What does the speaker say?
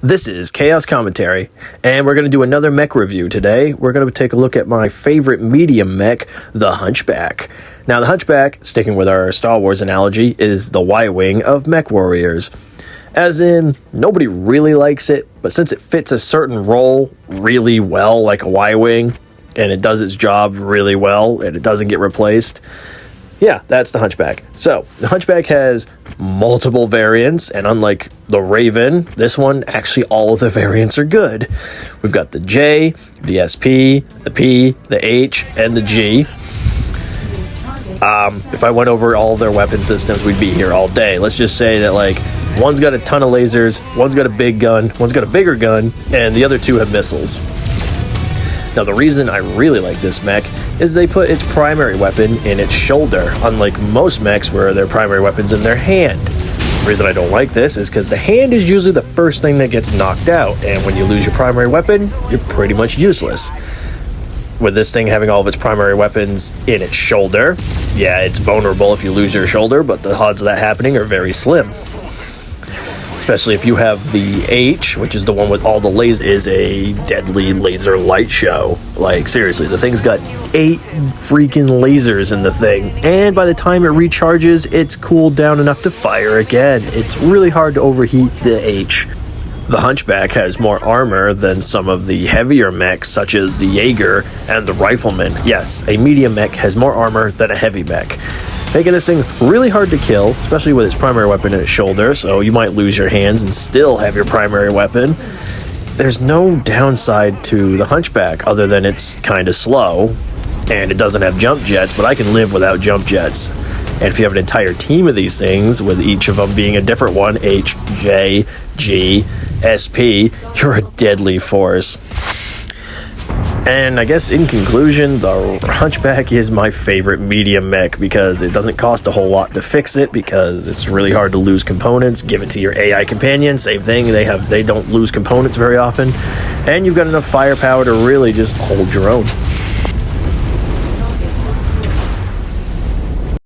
This is Chaos Commentary, and we're going to do another mech review today. We're going to take a look at my favorite medium mech, the Hunchback. Now, the Hunchback, sticking with our Star Wars analogy, is the Y-Wing of mech warriors. As in, nobody really likes it, but since it fits a certain role really well, like a Y-Wing, and it does its job really well, and it doesn't get replaced, yeah, that's the Hunchback. So, the Hunchback has multiple variants, and unlike the Raven, this one, actually all of the variants are good. We've got the J, the SP, the P, the H, and the G. If I went over all of their weapon systems, we'd be here all day. Let's just say that, like, one's got a ton of lasers, one's got a big gun, one's got a bigger gun, and the other two have missiles. Now, the reason I really like this mech is they put its primary weapon in its shoulder, unlike most mechs where their primary weapon's in their hand. The reason I don't like this is because the hand is usually the first thing that gets knocked out, and when you lose your primary weapon, you're pretty much useless. With this thing having all of its primary weapons in its shoulder, yeah, it's vulnerable if you lose your shoulder, but the odds of that happening are very slim. Especially if you have the H, which is the one with all the lasers, is a deadly laser light show. Like, seriously, the thing's got 8 freaking lasers in the thing, and by the time it recharges, it's cooled down enough to fire again. It's really hard to overheat the H. The Hunchback has more armor than some of the heavier mechs, such as the Jaeger and the Rifleman. Yes, a medium mech has more armor than a heavy mech, making this thing really hard to kill, especially with its primary weapon in its shoulder, so you might lose your hands and still have your primary weapon. There's no downside to the Hunchback other than it's kind of slow, and it doesn't have jump jets, but I can live without jump jets. And if you have an entire team of these things, with each of them being a different one, H, J, G, SP, you're a deadly force. And I guess in conclusion, the Hunchback is my favorite medium mech because it doesn't cost a whole lot to fix it, because it's really hard to lose components. Give it to your AI companion, same thing, they don't lose components very often, and you've got enough firepower to really just hold your own.